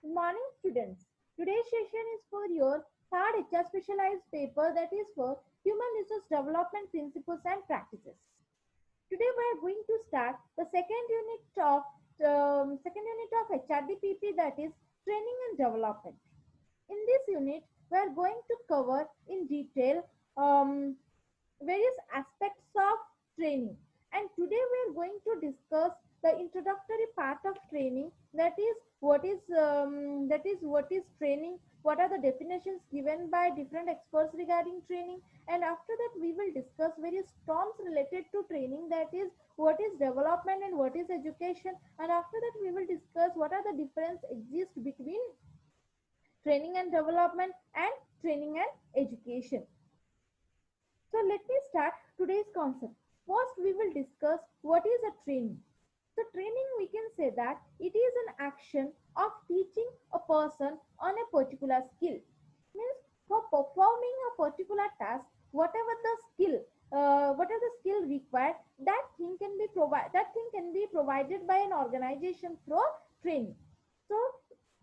Good morning, students. Today's session is for your third HR specialized paper, that is for Human Resource Development Principles and Practices. Today we are going to start the second unit of HRDPP, that is Training and Development. In this unit, we are going to cover in detail various aspects of training. And today we are going to discuss the introductory part of training, that is what is training, what are the definitions given by different experts regarding training, and after that we will discuss various terms related to training, that is what is development and what is education, and after that we will discuss what are the difference exist between training and development and training and education. So let me start today's concept. First, we will discuss what is a training. So training, we can say that it is an action of teaching a person on a particular skill. Means for performing a particular task, whatever the skill required, that thing can be provided by an organization through training. So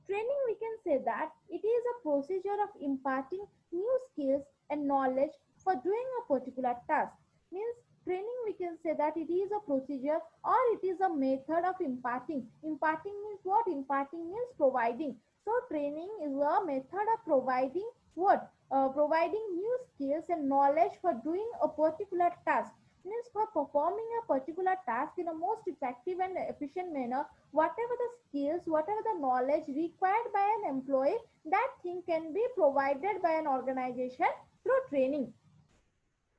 training, we can say that it is a procedure of imparting new skills and knowledge for doing a particular task. Means training, we can say that it is a procedure or it is a method of imparting. Imparting means what? Imparting means providing. So training is a method of providing what? Providing new skills and knowledge for doing a particular task. Means for performing a particular task in a most effective and efficient manner, whatever the skills, whatever the knowledge required by an employee, that thing can be provided by an organization through training.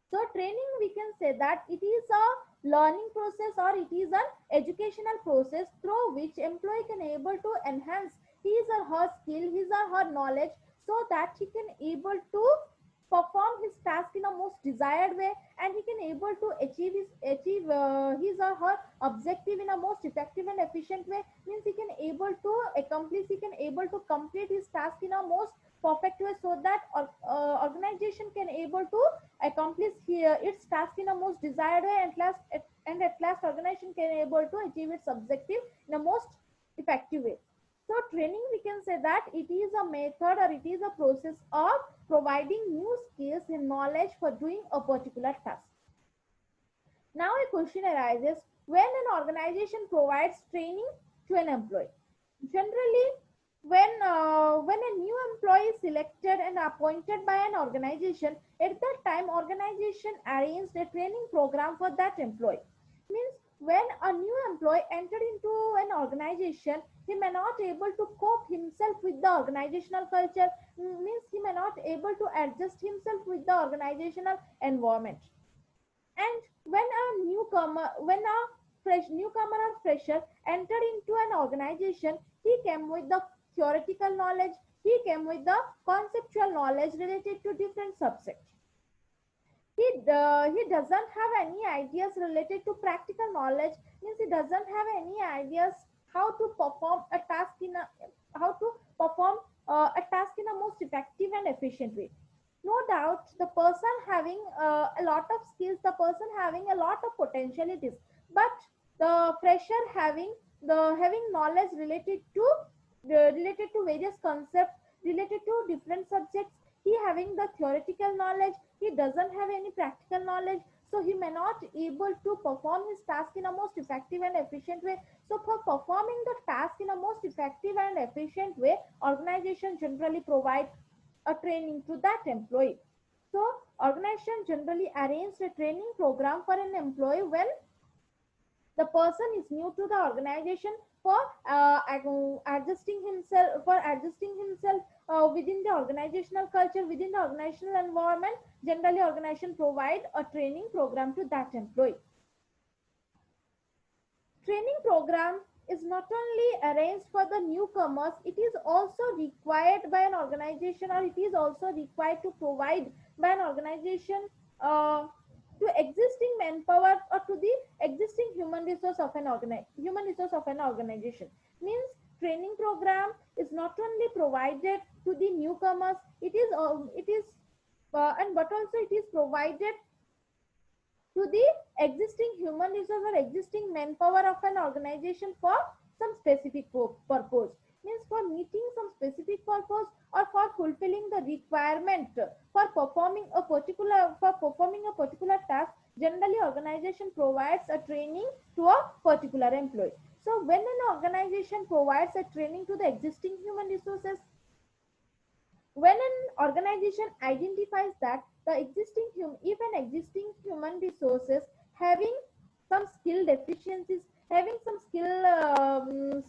So training, we can say that it is a learning process or it is an educational process through which employee can able to enhance his or her skill, his or her knowledge, so that he can able to perform his task in a most desired way, and he can able to achieve his or her objective in a most effective and efficient way. Means he can able to complete his task in a most perfect way, so that organization can able to accomplish its task in a most desired way, and at last organization can able to achieve its objective in a most effective way. So training, we can say that it is a method or it is a process of providing new skills and knowledge for doing a particular task. Now a question arises: when an organization provides training to an employee? Generally, when a new employee is selected and appointed by an organization, at that time organization arranged a training program for that employee. Means when a new employee entered into an organization, he may not able to cope himself with the organizational culture. Means he may not able to adjust himself with the organizational environment. And when a newcomer or fresher entered into an organization, he came with the theoretical knowledge, he came with the conceptual knowledge related to different subjects. He doesn't have any ideas related to practical knowledge. Means he doesn't have any ideas how to perform a task in a most effective and efficient way. No doubt the person having a lot of skills, the person having a lot of potentialities, but the fresher having knowledge related to various concepts, related to different subjects. He having the theoretical knowledge, he doesn't have any practical knowledge, so he may not able to perform his task in a most effective and efficient way. So for performing the task in a most effective and efficient way, organization generally provide a training to that employee. So organization generally arrange a training program for an employee when the person is new to the organization, for adjusting himself within the organizational culture, within the organizational environment. Generally organization provide a training program to that employee. Training program is not only arranged for the newcomers, it is also required by an organization, or it is also required to provide by an organization to existing manpower or to the existing human resource of an organization. Means training program is not only provided to the newcomers, it is but also it is provided to the existing human resource or existing manpower of an organization for some specific purpose. Means for meeting some requirement for performing a particular task, generally organization provides a training to a particular employee. So when an organization provides a training to the existing human resources, when an organization identifies that the if an existing human resources having some skill deficiencies, having some skill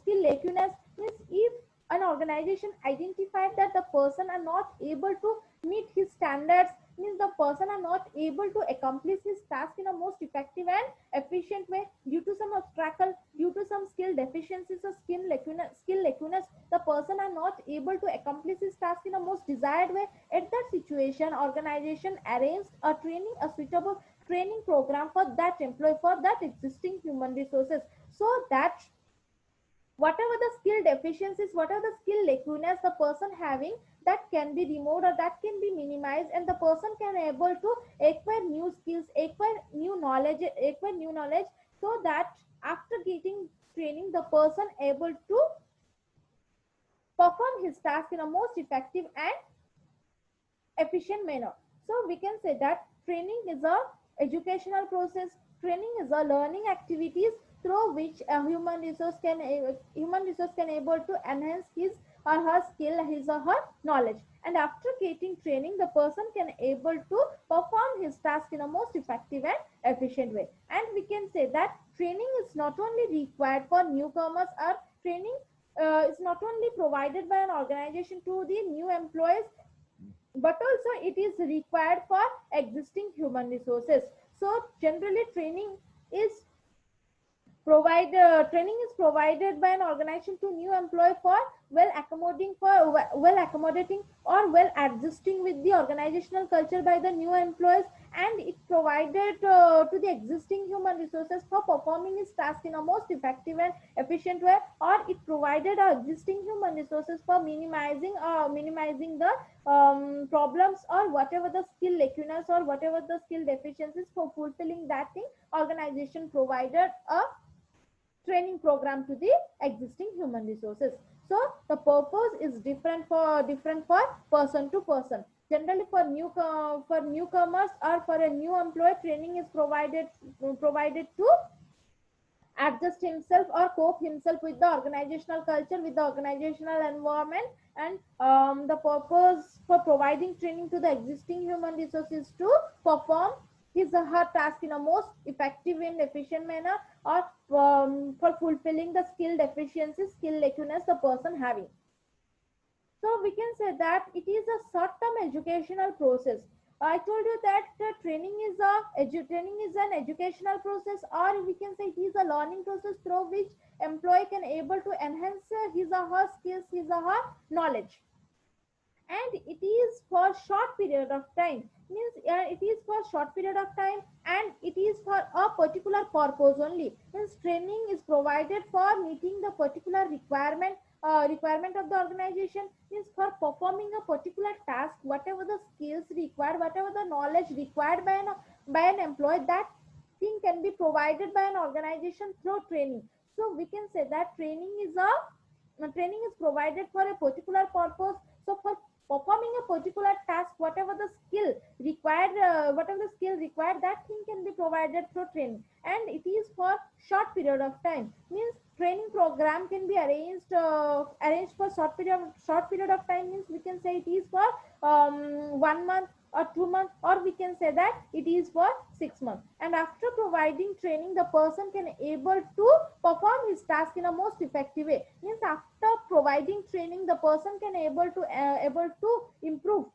lacunas, means if an organization identified that the person are not able to meet his standards, means the person are not able to accomplish his task in a most effective and efficient way due to some obstacle, due to some skill deficiencies or skill lacunas, the person are not able to accomplish his task in a most desired way. At that situation, organization arranged a suitable training program for that employee, for that existing human resources, so that whatever the skill deficiencies, whatever the skill lacunas the person having, that can be removed or that can be minimized, and the person can able to acquire new skills, acquire new knowledge, so that after getting training, the person able to perform his task in a most effective and efficient manner. So we can say that training is a educational process. Training is a learning activities through which a human resource can able to enhance his or her skill, his or her knowledge. And after getting training, the person can able to perform his task in a most effective and efficient way. And we can say that training is not only required for newcomers, or training is not only provided by an organization to the new employees, but also it is required for existing human resources. So generally is training is provided by an organization to new employee for well accommodating or well adjusting with the organizational culture by the new employees, and it provided to the existing human resources for performing his task in a most effective and efficient way, or it provided our existing human resources for minimizing the problems or whatever the skill lacunas or whatever the skill deficiencies. For fulfilling that thing, organization provided a training program to the existing human resources. So the purpose is different for person to person. Generally for newcomers or for a new employee, training is provided to adjust himself or cope himself with the organizational culture, with the organizational environment. And the purpose for providing training to the existing human resources to perform his or her task in a most effective and efficient manner, or for fulfilling the skill deficiencies, skill lacunas the person having. So we can say that it is a short-term educational process. I told you that training is an educational process, or we can say it is a learning process through which employee can able to enhance his or her skills, his or her knowledge. And it is for short period of time, means it is for short period of time, and it is for a particular purpose only, means training is provided for meeting the particular requirement of the organization, means for performing a particular task, whatever the skills required, whatever the knowledge required by an employee, that thing can be provided by an organization through training. So we can say that training is provided for a particular purpose. So for performing a particular task, whatever the skill required, that thing can be provided through training, and it is for short period of time, means training program can be arranged for short period of time, means we can say it is for 1 month or 2 months, or we can say that it is for 6 months. And after providing training, the person can able to perform his task in a most effective way, means after providing training, the person can able to improve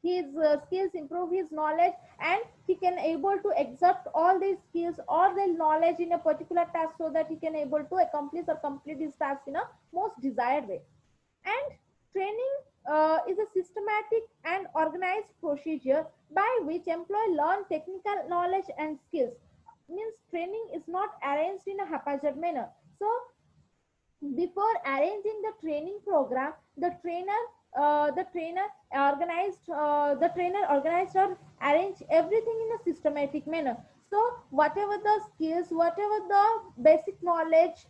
his skills, improve his knowledge, and he can able to exert all these skills or the knowledge in a particular task, so that he can able to accomplish or complete his task in a most desired way. And training is a systematic and organized procedure by which employee learn technical knowledge and skills, means training is not arranged in a haphazard manner. So before arranging the training program, the trainer organized or arranged everything in a systematic manner. So whatever the skills, whatever the basic knowledge,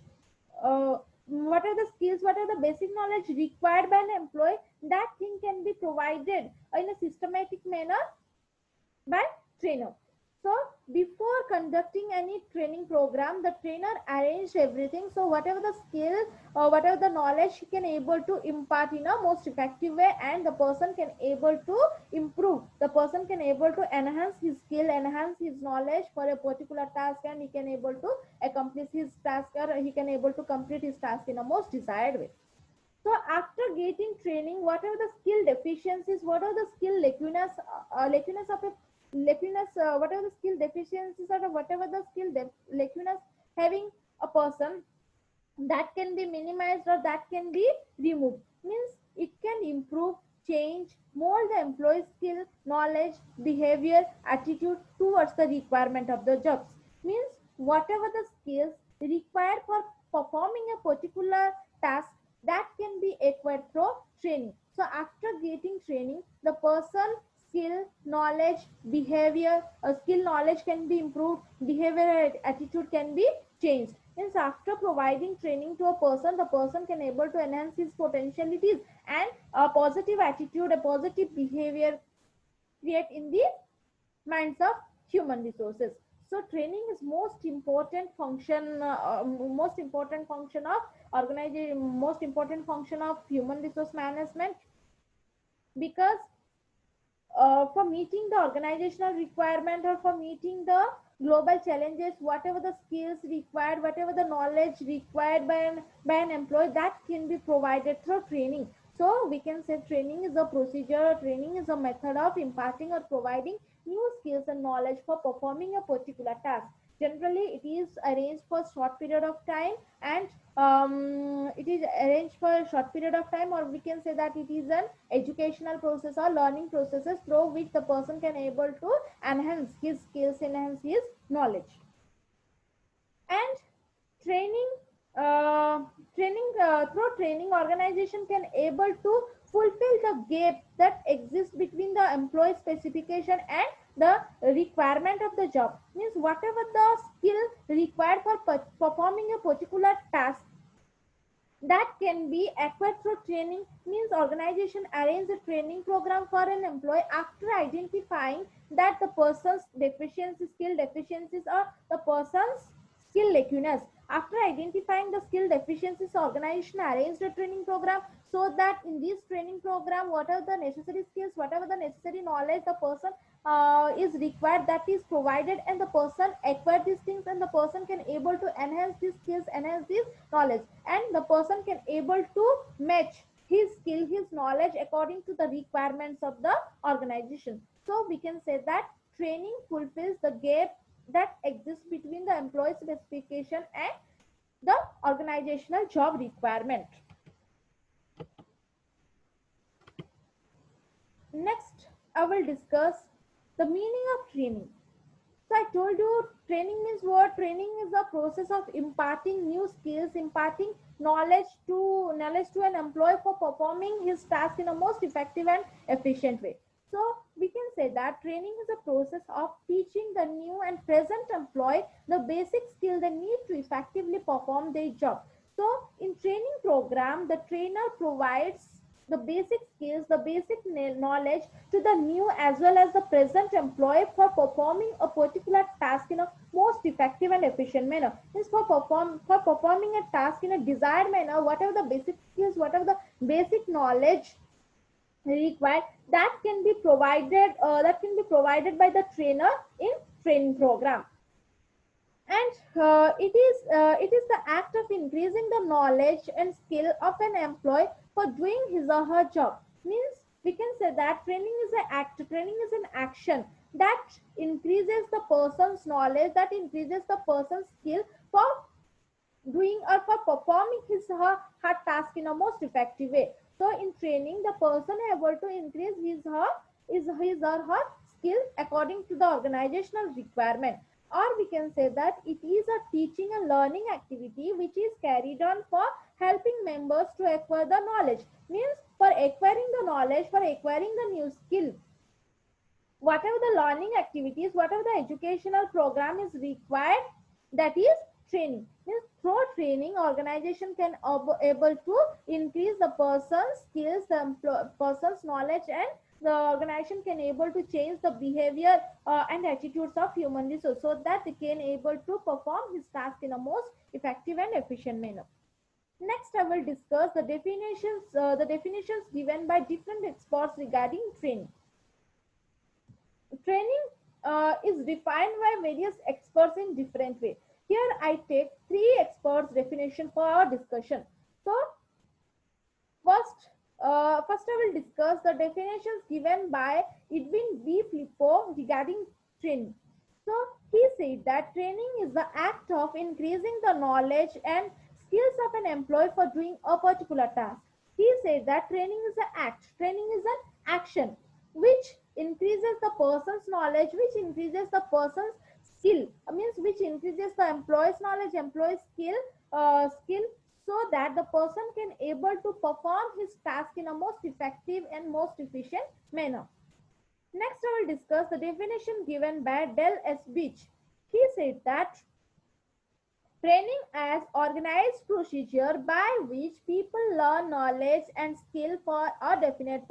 what are the skills, what are the basic knowledge required by an employee, that thing can be provided in a systematic manner by trainer. So before conducting any training program, the trainer arranged everything. So whatever the skill or whatever the knowledge he can able to impart in a most effective way, and the person can able to improve. The person can able to enhance his skill, enhance his knowledge for a particular task, and he can able to accomplish his task, or he can able to complete his task in a most desired way. So after getting training, whatever the skill deficiencies, what are the skill lacunas of a whatever the skill deficiencies or whatever the lacunas having a person, that can be minimized or that can be removed. Means it can improve, change, mold the employee skill, knowledge, behavior, attitude towards the requirement of the jobs. Means whatever the skills required for performing a particular task, that can be acquired through training. So after getting training, the person skill, knowledge, behavior, skill, knowledge can be improved, behavior, attitude can be changed. Means after providing training to a person, the person can able to enhance his potentialities, and a positive attitude, a positive behavior create in the minds of human resources. So training is most important function of organization, most important function of human resource management, because for meeting the organizational requirement, or for meeting the global challenges, whatever the skills required, whatever the knowledge required by an employee, that can be provided through training. So we can say training is a procedure, training is a method of imparting or providing new skills and knowledge for performing a particular task. Generally it is arranged for short period of time, and it is arranged for a short period of time, or we can say that it is an educational process or learning processes through which the person can able to enhance his skills, enhance his knowledge. And training uh, through training, organization can able to fulfill the gap that exists between the employee specification and the requirement of the job. Means whatever the skill required for performing a particular task, that can be acquired through training. Means organization arrange a training program for an employee after identifying that the person's deficiency, skill deficiencies, or the person's skill lacunas. After identifying the skill deficiencies, organization arranged a training program, so that in this training program, what are the necessary skills, whatever the necessary knowledge the person is required, that is provided, and the person acquire these things, and the person can able to enhance these skills, enhance this knowledge, and the person can able to match his skill, his knowledge according to the requirements of the organization. So we can say that training fulfills the gap that exists between the employee specification and the organizational job requirement. Next, I will discuss the meaning of training. So I told you training means what? Training is the process of imparting new skills, imparting knowledge to an employee for performing his task in a most effective and efficient way. So we can say that training is a process of teaching the new and present employee the basic skill they need to effectively perform their job. So in training program, the trainer provides the basic skills, the basic knowledge to the new as well as the present employee for performing a particular task in a most effective and efficient manner. Means for performing a task in a desired manner, whatever the basic skills, whatever the basic knowledge required, that can be provided by the trainer in training program. And it is the act of increasing the knowledge and skill of an employee for doing his or her job. Means we can say that training is an action that increases the person's knowledge, that increases the person's skill for doing or for performing her task in a most effective way. So in training, the person able to increase his or her skill according to the organizational requirement. Or we can say that it is a teaching and learning activity which is carried on for helping members to acquire the knowledge. Means for acquiring the knowledge, for acquiring the new skill, whatever the learning activities, whatever the educational program is required, that is training. Means through training, organization can able to increase the person's skills, the person's knowledge, and the organization can able to change the behavior and attitudes of human resource so that they can able to perform his task in a most effective and efficient manner. Next, I will discuss the definitions given by different experts regarding training. Training is defined by various experts in different way. Here I take three experts definition for our discussion. So first I will discuss the definitions given by Edwin B. Flippo regarding training. So he said that training is the act of increasing the knowledge and skills of an employee for doing a particular task. He said that training is an act, training is an action which increases the person's knowledge, which increases the person's skill, means which increases the employee's knowledge, employee's skill, so that the person can able to perform his task in a most effective and most efficient manner. Next, I will discuss the definition given by Del S. Beach. He said that training as organized procedure by which people learn knowledge and skill for a definite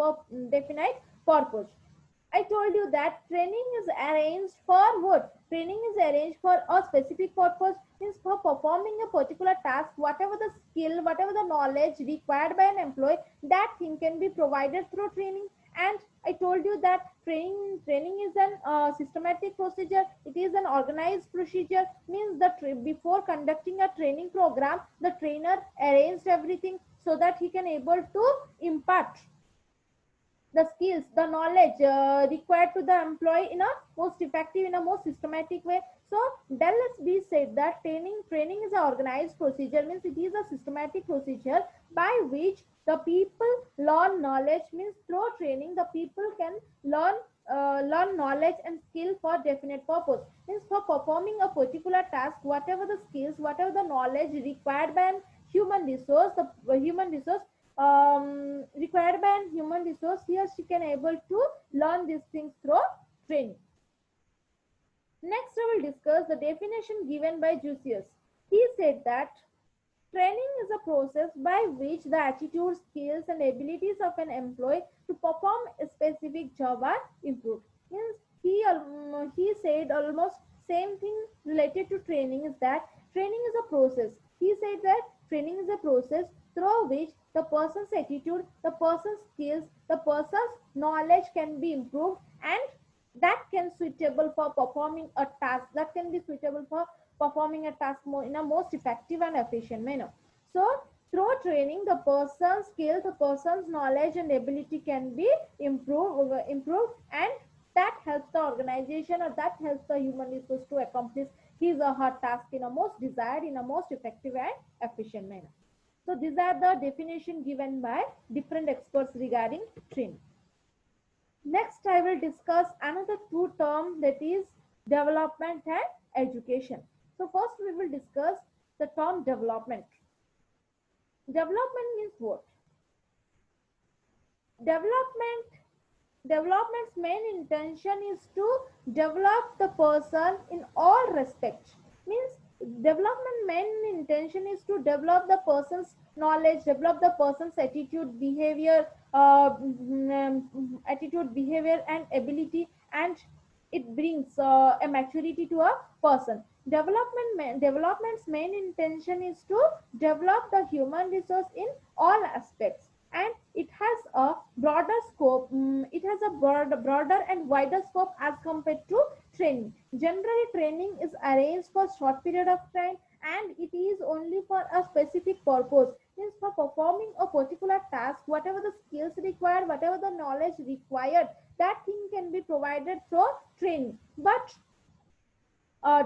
purpose. I told you that training is arranged for what? Training is arranged for a specific purpose, means for performing a particular task, whatever the skill, whatever the knowledge required by an employee, that thing can be provided through training. And I told you that training is an systematic procedure. It is an organized procedure. Means that before conducting a training program, the trainer arranged everything so that he can able to impart the skills, the knowledge required to the employee in a most effective, in a most systematic way. So Dallas B said that training is an organized procedure, means it is a systematic procedure by which the people learn knowledge, means through training the people can learn knowledge and skill for definite purpose, means for performing a particular task, whatever the skills, whatever the knowledge required by an human resource, the human resource required by an human resource, here she can able to learn these things through training. Next, I will discuss the definition given by Jusius. He said that training is a process by which the attitude, skills, and abilities of an employee to perform a specific job are improved. Means he said almost same thing related to training, is that training is a process. He said that training is a process through which the person's attitude, the person's skills, the person's knowledge can be improved, and that can suitable for performing a task, that can be suitable for performing a task more in a most effective and efficient manner. So through training, the person's skill, the person's knowledge and ability can be improved, and that helps the organization, or that helps the human resource to accomplish his or her task in a most desired, in a most effective and efficient manner. So these are the definition given by different experts regarding training. Next, I will discuss another two terms, that is development and education. So first we will discuss the term development. Development means what? Development's main intention is to develop the person in all respects. Means development main intention is to develop the person's knowledge, develop the person's attitude, behavior, and ability, and it brings a maturity to a person. Development's main intention is to develop the human resource in all aspects, and it has a broader scope. It has a broader and wider scope as compared to training. Generally, training is arranged for short period of time, and it is only for a specific purpose. Means for performing a particular task, whatever the skills required, whatever the knowledge required, that thing can be provided through training. But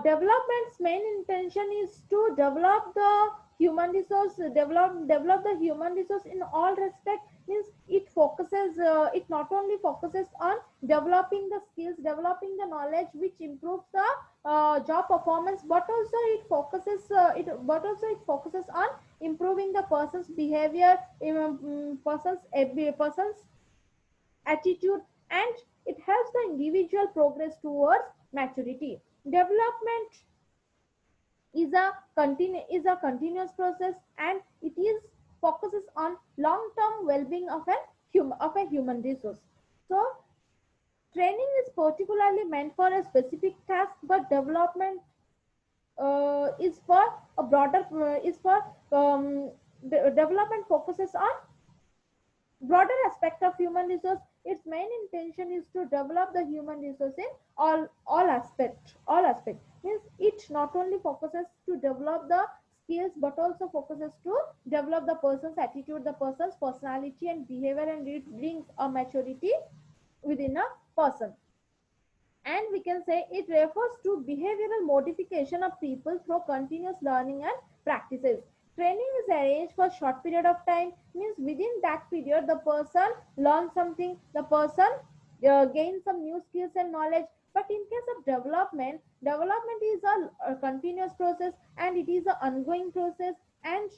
development's main intention is to develop the human resource, develop the human resource in all respect. Means it focuses, it not only focuses on developing the skills, developing the knowledge which improves the job performance, but also it focuses on improving the person's behavior, person's attitude, and it helps the individual progress towards maturity. Development is a continuous process, and it is focuses on long term well being of a human resource. So training is particularly meant for a specific task, but development is for a broader is for development focuses on broader aspect of human resource. Its main intention is to develop the human resource in all aspect means it not only focuses to develop the skills but also focuses to develop the person's attitude, the person's personality and behavior, and it brings a maturity within a person. And we can say it refers to behavioral modification of people through continuous learning and practices. Training is arranged for short period of time, means within that period the person learns something, the person gains some new skills and knowledge. But in case of development is a continuous process, and it is an ongoing process. And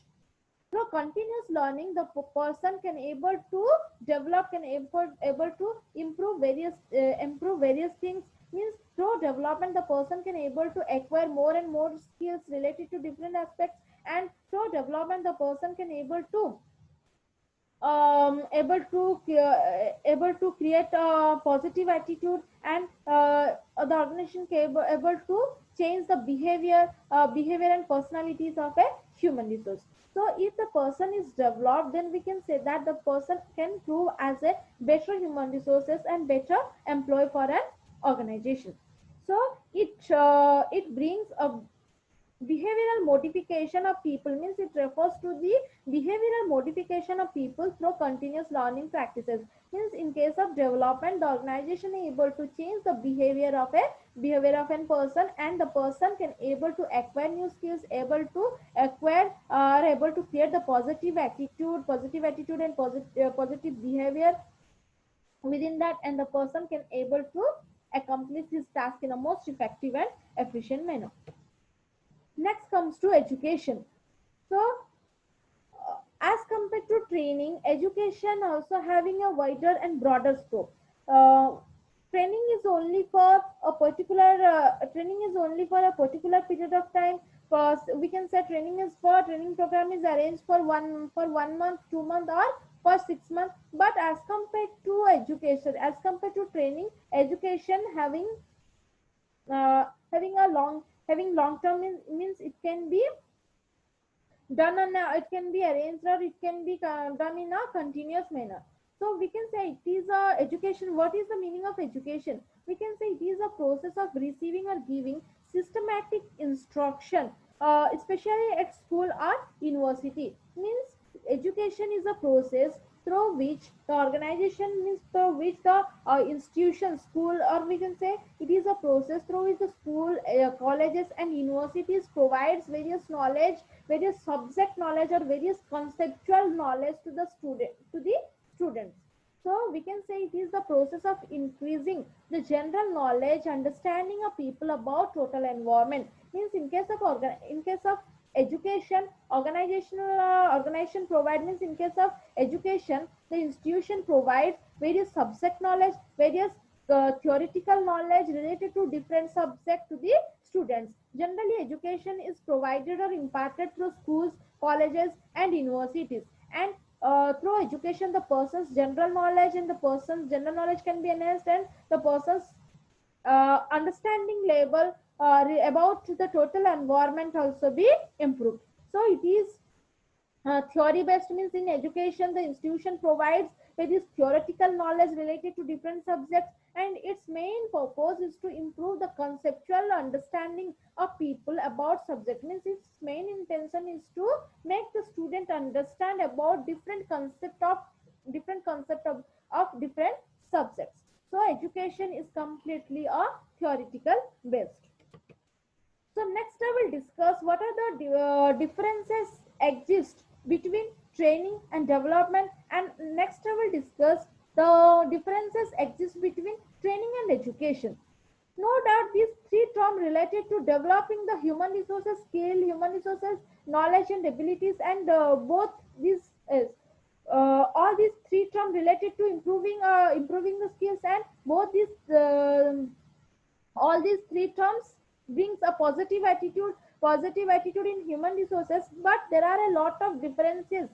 through continuous learning the person can able to develop, can able to improve various things. Means through development the person can able to acquire more and more skills related to different aspects. And through development the person can able to create a positive attitude, and the organization can able to change the behavior and personalities of a human resource. So if the person is developed, then we can say that the person can prove as a better human resources and better employee for an organization. So it brings a behavioral modification of people, means it refers to the behavioral modification of people through continuous learning practices. Means in case of development the organization is able to change the behavior of a person, and the person can able to acquire new skills, able to acquire or able to create the positive attitude and positive behavior within that, and the person can able to accomplish his task in a most effective and efficient manner. Next comes to education. So, as compared to training, education also having a wider and broader scope. Uh, training is only for a particular period of time. First, we can say training program is arranged for 1 month, 2 month, or for 6 months. But as compared to education, as compared to training, education uh, having long term means it can be it can be arranged, or it can be done in a continuous manner. So we can say it is a education. What is the meaning of education? We can say it is a process of receiving or giving systematic instruction, especially at school or university. Means education is a process through which the organization, means through which the institution, school, or we can say it is a process through which the school, colleges and universities provides various subject knowledge or various conceptual knowledge to the students. So we can say it is the process of increasing the general knowledge understanding of people about total environment. Means in case of education, organization provide, means in case of education the institution provides various subject knowledge, various theoretical knowledge related to different subjects to the students. Generally education is provided or imparted through schools, colleges and universities. And through education the person's general knowledge can be enhanced, and the person's understanding level about the total environment also be improved. So it is theory based, means in education the institution provides various theoretical knowledge related to different subjects, and its main purpose is to improve the conceptual understanding of people about subject. Means its main intention is to make the student understand about different concept of different subjects. So education is completely a theoretical based. So next I will discuss what are the differences exist between training and development, and next I will discuss the differences exist between training and education. No doubt these three terms related to developing the human resources skill, human resources knowledge and abilities, and both these is all these three terms related to improving the skills, and both these all these three terms brings a positive attitude positive attitude in human resources, but there are a lot of differences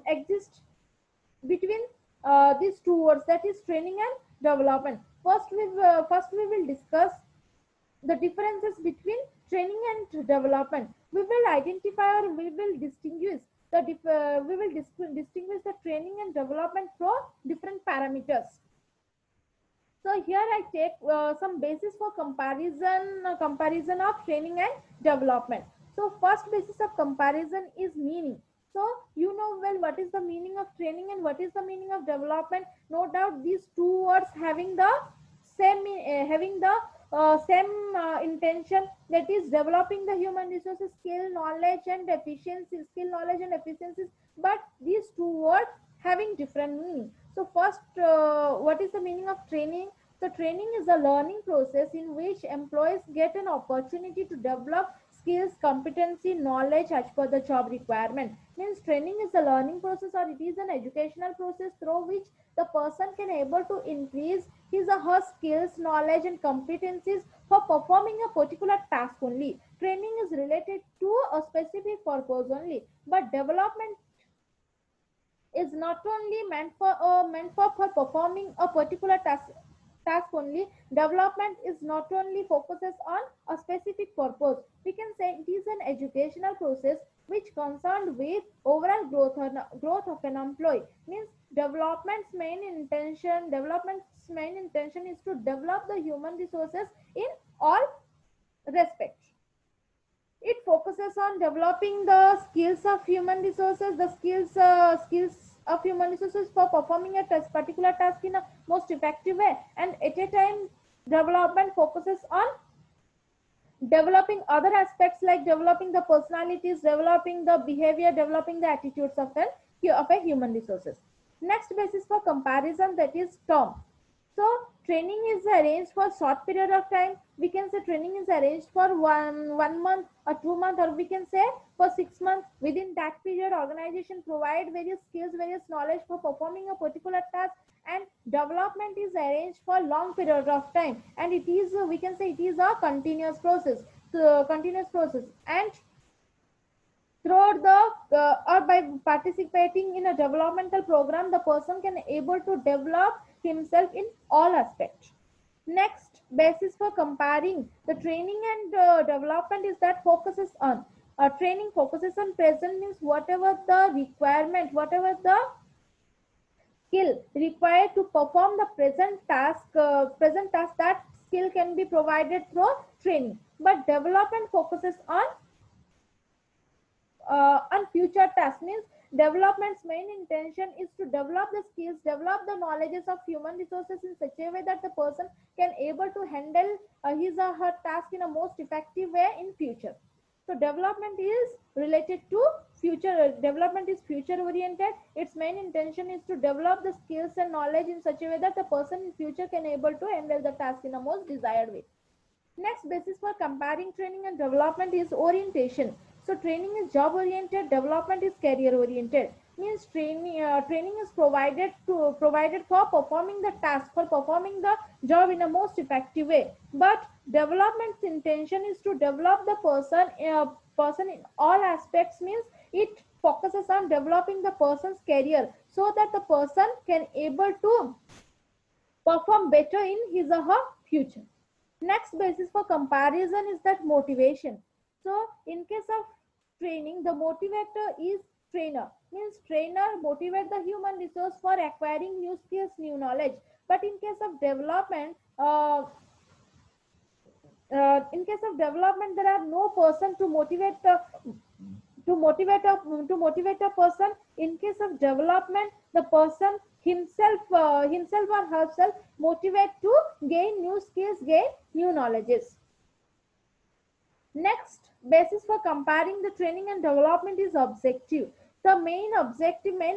exist between these two words, that is training and development. First we will discuss the differences between training and development. We will identify or we will distinguish distinguish the training and development from different parameters. So here I take some basis for comparison of training and development. So first basis of comparison is meaning. So you know well what is the meaning of training and what is the meaning of development. No doubt these two words having the same intention, that is developing the human resources skill knowledge and efficiencies, but these two words having different meaning. So first, what is the meaning of training? So training is a learning process in which employees get an opportunity to develop skills, competency, knowledge as per the job requirement. Means training is a learning process, or it is an educational process through which the person can able to increase his or her skills, knowledge and competencies for performing a particular task only. Training is related to a specific purpose only, but development is not only meant for performing a particular task only. Of is not only focuses on a specific purpose. We can say it is an educational process which concerned with overall growth of an employee. Means development's main intention is to develop the human resources in all respects. It focuses on developing the skills of human resources, the skills of human resources for performing a particular task in a most effective way. And at a time, development focuses on developing other aspects like developing the personalities, developing the behavior, developing the attitudes of a human resources. Next basis for comparison, that is term. So training is arranged for short period of time. We can say training is arranged for one month or 2 months, or we can say for 6 months. Within that period, organization provide various skills, various knowledge for performing a particular task. And development is arranged for long period of time, and it is we can say it is a continuous process. And throughout or by participating in a developmental program, the person can able to develop himself in all aspects. Next basis for comparing the training and development is that focuses on training focuses on present, means whatever the requirement, whatever the skill required to perform the present task, that skill can be provided through training. But development focuses on future tasks. Means development's main intention is to develop the skills, develop the knowledges of human resources in such a way that the person can able to handle his or her task in a most effective way in future. So development is related to future. Development is future oriented. Its main intention is to develop the skills and knowledge in such a way that the person in future can able to handle the task in a most desired way. Next basis for comparing training and development is orientation. So training is job oriented, development is career oriented. Means training is provided for performing the task, for performing the job in a most effective way. But development's intention is to develop the person in all aspects. Means it focuses on developing the person's career so that the person can able to perform better in his or her future. Next basis for comparison is that motivation. So in case of training, the motivator is trainer. Means trainer motivate the human resource for acquiring new skills, new knowledge. But in case of development, there are no person to motivate a person. In case of development, the person himself or herself motivate to gain new skills, gain new knowledges. Next basis for comparing the training and development is objective. The main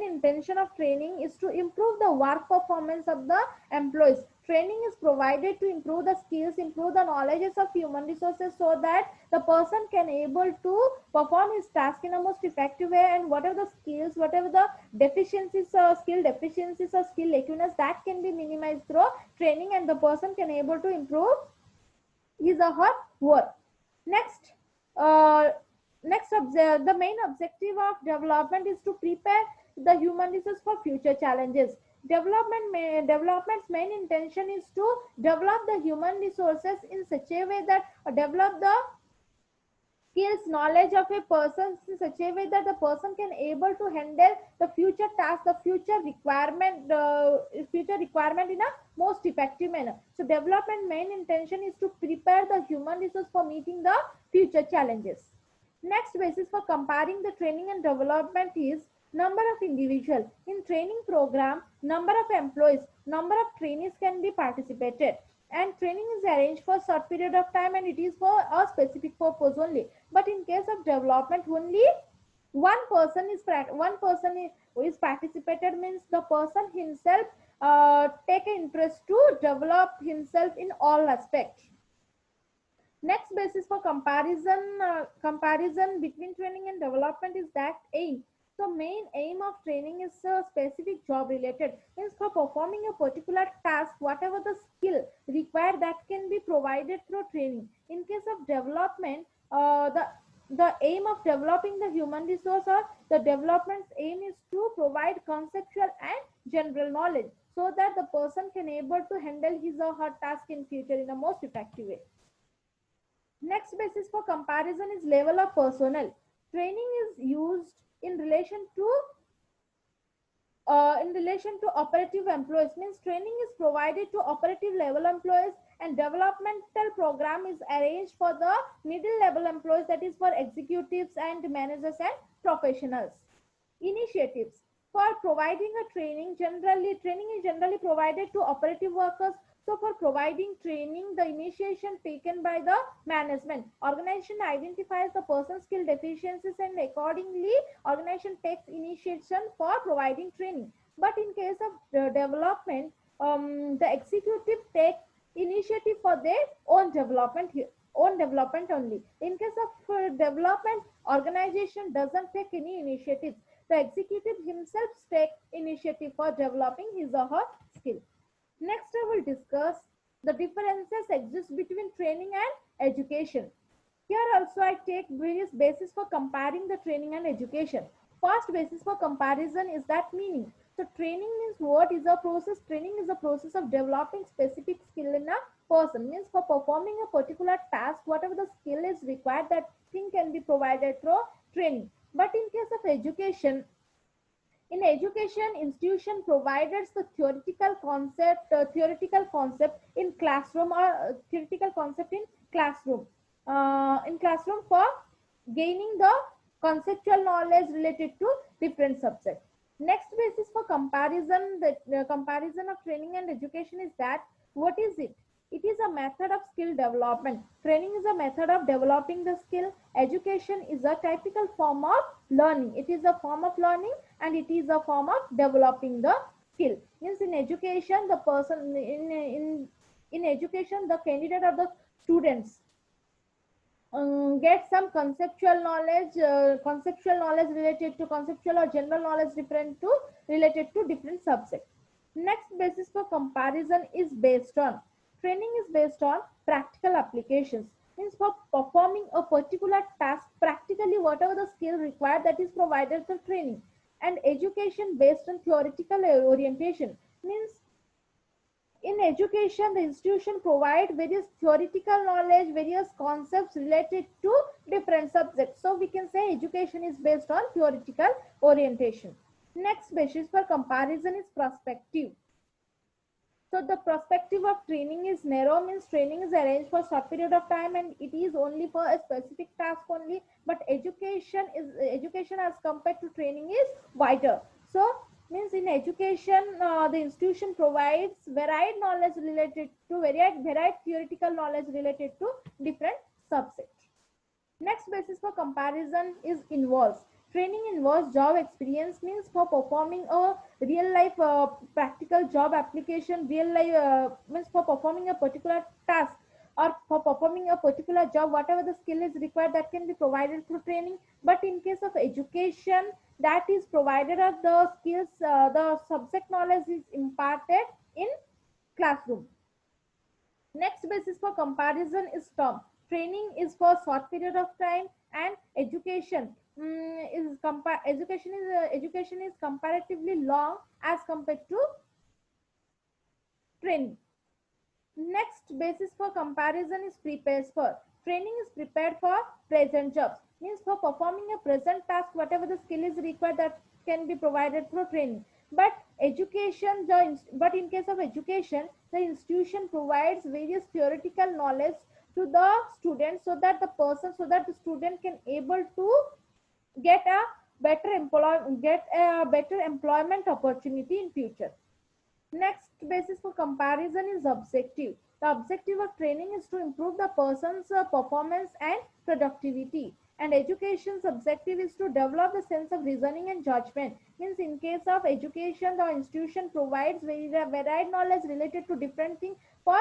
intention of training is to improve the work performance of the employees. Training is provided to improve the skills, improve the knowledges of human resources so that the person can able to perform his task in a most effective way, and whatever the skills, whatever the skill deficiencies or skill lacunas, that can be minimized through training, and the person can able to improve his or her work. Next, uh, the main objective of development is to prepare the human resource for future challenges. Development's main intention is to develop the human resources in such a way that develop the skills knowledge of a person in such a way that the person can able to handle the future task, the future requirement in a most effective manner. So development main intention is to prepare the human resource for meeting the future challenges. Next basis for comparing the training and development is number of individual. In training program, number of employees, number of trainees can be participated, and training is arranged for short period of time and it is for a specific purpose only. But in case of development, only one person is participated, means the person himself take an interest to develop himself in all aspects. Next basis for comparison between training and development is that aim. So main aim of training is a specific job related, means for performing a particular task, whatever the skill required that can be provided through training. In case of development, the aim of developing the human resource or the development's aim is to provide conceptual and general knowledge so that the person can able to handle his or her task in future in a most effective way. Next basis for comparison is level of personnel. Training is used in relation to operative employees, means training is provided to operative level employees, and developmental program is arranged for the middle level employees, that is for executives and managers and professionals. Initiatives for providing a training is generally provided to operative workers. So for providing training, the initiation taken by the management. Organization identifies the person's skill deficiencies and accordingly organization takes initiation for providing training. But in case of development, the executive take initiative for their own development only. In case of development, organization doesn't take any initiative. The executive himself take initiative for developing his or her skill. Next, I will discuss the differences exist between training and education. Here also I take various bases for comparing the training and education. First basis for comparison is that meaning. So training means what is a process? Training is a process of developing specific skill in a person. Means for performing a particular task, whatever the skill is required, that thing can be provided through training. But in case of education, in education, institution provides the theoretical concept in classroom or theoretical concept in classroom for gaining the conceptual knowledge related to different subjects. Next basis for comparison, the comparison of training and education is that what is it? It is a method of skill development. Training is a method of developing the skill. Education is a typical form of learning. It is a form of learning and it is a form of developing the skill. Means in education, the person in education, the candidate or the students get some conceptual knowledge related to conceptual or general knowledge different to related to different subjects. Next basis for comparison is based on training is based on practical applications, means for performing a particular task practically, whatever the skill required, that is provided through training. And education based on theoretical orientation, means in education, the institution provide various theoretical knowledge, various concepts related to different subjects. So we can say education is based on theoretical orientation. Next basis for comparison is perspective. So the perspective of training is narrow, means training is arranged for short period of time and it is only for a specific task only. But education as compared to training is wider. So means in education, the institution provides varied knowledge related to varied theoretical knowledge related to different subjects. Next basis for comparison is involves. Training involves job experience, means for performing a real life practical job application, real life means for performing a particular task or for performing a particular job, whatever the skill is required, that can be provided through training. But in case of education, that is provided of the skills, the subject knowledge is imparted in classroom. Next basis for comparison is term. training is for short period of time, and education is comparatively long as compared to training. Next basis for comparison is prepares for. Training is prepared for present jobs. Means for performing a present task, whatever the skill is required, that can be provided through training. But but in case of education, the institution provides various theoretical knowledge to the student, so that the student can able to get a get a better employment opportunity in future. Next basis for comparison is objective. The objective of training is to improve the person's performance and productivity. And education's objective is to develop the sense of reasoning and judgment. Means in case of education, the institution provides varied knowledge related to different things for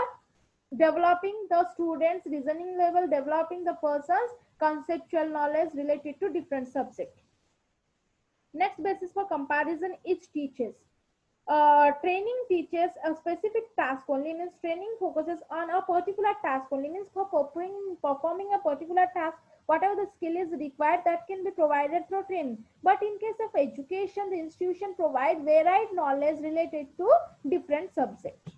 developing the students' reasoning level, developing the person's conceptual knowledge related to different subjects. Next basis for comparison is teaches. Training teaches a specific task only, means training focuses on a particular task only, means for performing a particular task, whatever the skill is required, that can be provided through training. But in case of education, the institution provide varied knowledge related to different subjects.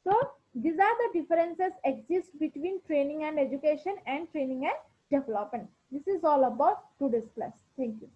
So these are the differences exist between training and education and training and development. This is all about today's class. Thank you.